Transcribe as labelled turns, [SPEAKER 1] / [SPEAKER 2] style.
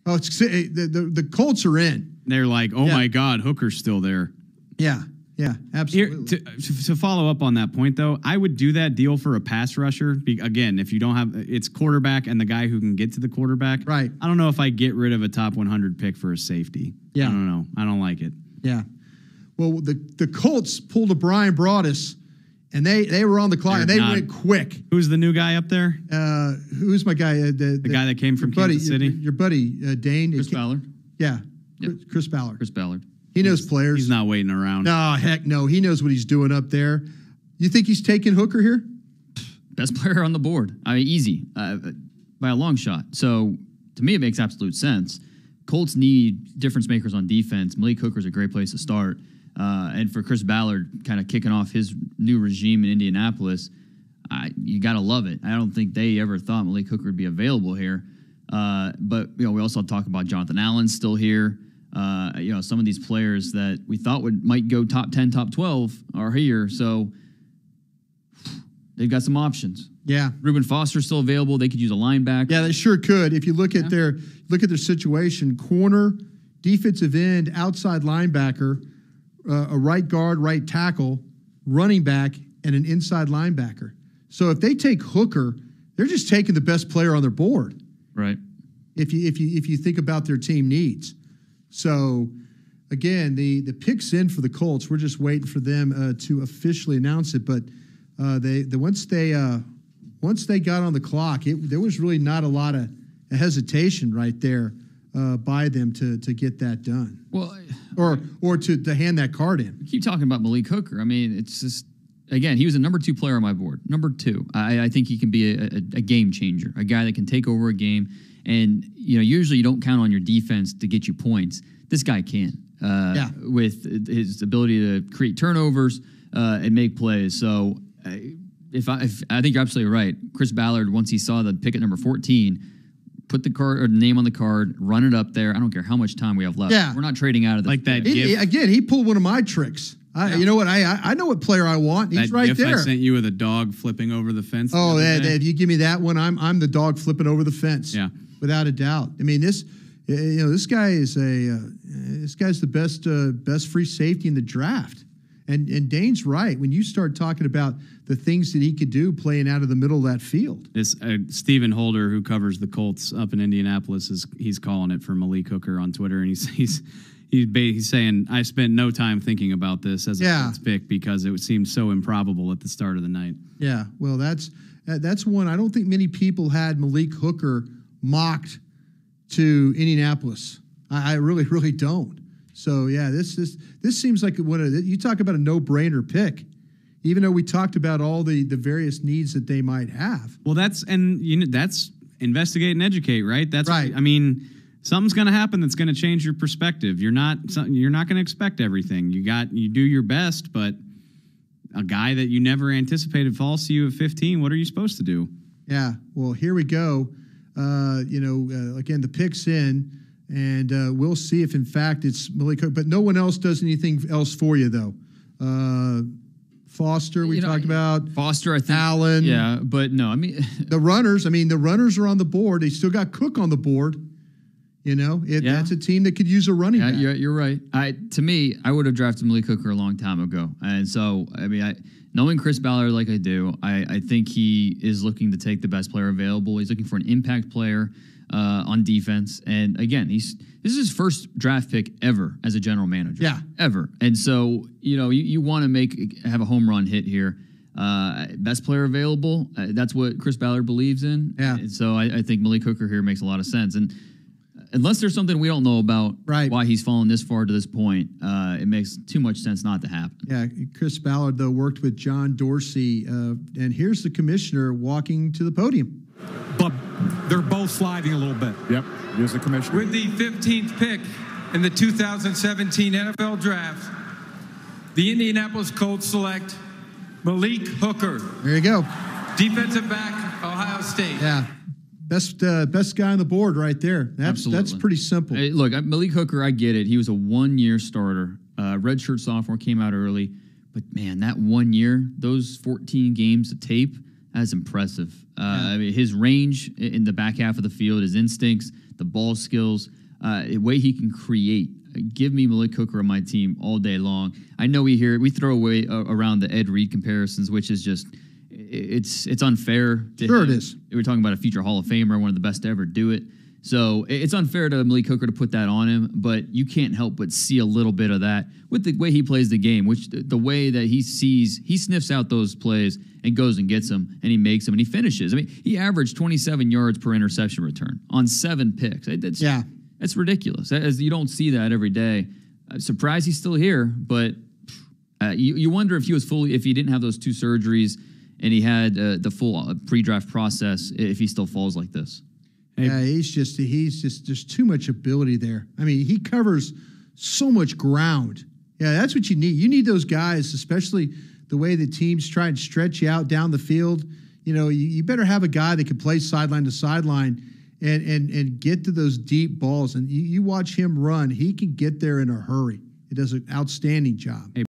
[SPEAKER 1] Oh, the Colts are in.
[SPEAKER 2] They're like, oh my God, Hooker's still there.
[SPEAKER 1] Yeah, absolutely.
[SPEAKER 2] To follow up on that point, though, I would do that deal for a pass rusher. Again, if you don't have, it's quarterback and the guy who can get to the quarterback.
[SPEAKER 1] Right.
[SPEAKER 2] I don't know if I get rid of a top 100 pick for a safety.
[SPEAKER 1] Yeah.
[SPEAKER 2] I don't know. I don't like it.
[SPEAKER 1] Yeah. Well, the Colts pulled a Brian Broaddus, and they were on the clock, and they went quick.
[SPEAKER 2] Who's the new guy up there?
[SPEAKER 1] Who's my guy? The
[SPEAKER 2] guy that came from Kansas City?
[SPEAKER 1] Your buddy, Dane.
[SPEAKER 3] Chris Ballard.
[SPEAKER 1] Yeah.
[SPEAKER 3] Yep.
[SPEAKER 1] Chris Ballard.
[SPEAKER 3] Chris Ballard.
[SPEAKER 1] He knows players.
[SPEAKER 2] He's not waiting around.
[SPEAKER 1] No, heck no. He knows what he's doing up there. You think he's taking Hooker here?
[SPEAKER 3] Best player on the board. I mean, easy. By a long shot. So, to me, it makes absolute sense. Colts need difference makers on defense. Malik Hooker's a great place to start. And for Chris Ballard kind of kicking off his new regime in Indianapolis, you got to love it. I don't think they ever thought Malik Hooker would be available here. But we also talk about Jonathan Allen still here. Some of these players that we thought might go top 10, top 12 are here. So they've got some options.
[SPEAKER 1] Yeah.
[SPEAKER 3] Reuben Foster's still available. They could use a linebacker.
[SPEAKER 1] Yeah, they sure could. If you look at their situation, corner, defensive end, outside linebacker, a right guard, right tackle, running back, and an inside linebacker. So if they take Hooker, they're just taking the best player on their board.
[SPEAKER 3] Right.
[SPEAKER 1] If you think about their team needs. So again, the pick's in for the Colts. We're just waiting for them to officially announce it. But once they got on the clock, there was really not a lot of hesitation right there by them to get that done.
[SPEAKER 3] Well,
[SPEAKER 1] or to hand that card in.
[SPEAKER 3] Keep talking about Malik Hooker. I mean, it's just, again, he was a number 2 player on my board. Number 2. I think he can be a game changer, a guy that can take over a game. And, usually you don't count on your defense to get you points. This guy can, with his ability to create turnovers and make plays. So if I think you're absolutely right. Chris Ballard, once he saw the pick at number 14, put the card or the name on the card, run it up there. I don't care how much time we have left.
[SPEAKER 1] Yeah.
[SPEAKER 3] We're not trading out of this.
[SPEAKER 2] Like that
[SPEAKER 1] Again, he pulled one of my tricks. You know what? I know what player I want. He's right there.
[SPEAKER 2] I sent you with a dog flipping over the fence.
[SPEAKER 1] Oh, if you give me that one, I'm the dog flipping over the fence.
[SPEAKER 2] Yeah,
[SPEAKER 1] without a doubt. I mean, this guy is this guy's the best free safety in the draft. And Dane's right. When you start talking about the things that he could do playing out of the middle of that field.
[SPEAKER 2] This Stephen Holder, who covers the Colts up in Indianapolis, he's calling it for Malik Hooker on Twitter, and he's saying, I spent no time thinking about this as a Colts pick because it seemed so improbable at the start of the night. Yeah,
[SPEAKER 1] well, that's one. I don't think many people had Malik Hooker mocked to Indianapolis. I really, really don't. So, yeah, this seems like you talk about a no-brainer pick, even though we talked about all the various needs that they might have.
[SPEAKER 2] Well, that's investigate and educate, right? That's
[SPEAKER 1] right.
[SPEAKER 2] I mean, something's going to happen that's going to change your perspective. You're not going to expect everything. You do your best, but a guy that you never anticipated falls to you at 15. What are you supposed to do?
[SPEAKER 1] Yeah. Well, here we go. Again, the pick's in. And we'll see if, in fact, it's Malik Hooker. But no one else does anything else for you, though. Foster, we talked about.
[SPEAKER 3] Foster, I think.
[SPEAKER 1] Allen.
[SPEAKER 3] Yeah, but no, I mean.
[SPEAKER 1] The runners are on the board. They still got Cook on the board. That's a team that could use a running back.
[SPEAKER 3] You're right. To me, I would have drafted Malik Hooker a long time ago. And so, I mean, knowing Chris Ballard like I do, I think he is looking to take the best player available. He's looking for an impact player on defense. And again, this is his first draft pick ever as a general manager.
[SPEAKER 1] Yeah.
[SPEAKER 3] Ever. And so, you want to have a home run hit here. Best player available. That's what Chris Ballard believes in.
[SPEAKER 1] Yeah.
[SPEAKER 3] And so I think Malik Hooker here makes a lot of sense. And unless there's something we don't know about why he's fallen this far to this point, it makes too much sense not to happen.
[SPEAKER 1] Yeah, Chris Ballard, though, worked with John Dorsey. And here's the commissioner walking to the podium.
[SPEAKER 4] But they're both sliding a little bit.
[SPEAKER 5] Yep, here's the commissioner.
[SPEAKER 6] With the 15th pick in the 2017 NFL Draft, the Indianapolis Colts select Malik Hooker.
[SPEAKER 1] There you go.
[SPEAKER 6] Defensive back, Ohio State.
[SPEAKER 1] Yeah. Best guy on the board right there. That's pretty simple.
[SPEAKER 3] Hey, look, Malik Hooker, I get it. He was a one-year starter. Redshirt sophomore, came out early. But, man, that 1 year, those 14 games of tape, That's impressive. I mean, his range in the back half of the field, his instincts, the ball skills, the way he can create. Give me Malik Hooker on my team all day long. I know we throw away around the Ed Reed comparisons, which is just it's unfair.
[SPEAKER 1] Sure, it is.
[SPEAKER 3] We're talking about a future Hall of Famer, one of the best to ever do it. So it's unfair to Malik Hooker to put that on him, but you can't help but see a little bit of that with the way he plays the game, which the way that he sniffs out those plays and goes and gets them, and he makes them, and he finishes. I mean, he averaged 27 yards per interception return on 7 picks. That's ridiculous. You don't see that every day. Surprised he's still here, but you wonder if he didn't have those 2 surgeries and he had the full pre-draft process, if he still falls like this.
[SPEAKER 1] Yeah, he's just there's too much ability there. I mean, he covers so much ground. Yeah, that's what you need. You need those guys, especially the way the teams try and stretch you out down the field. You know, you better have a guy that can play sideline to sideline and get to those deep balls. And you watch him run, he can get there in a hurry. He does an outstanding job.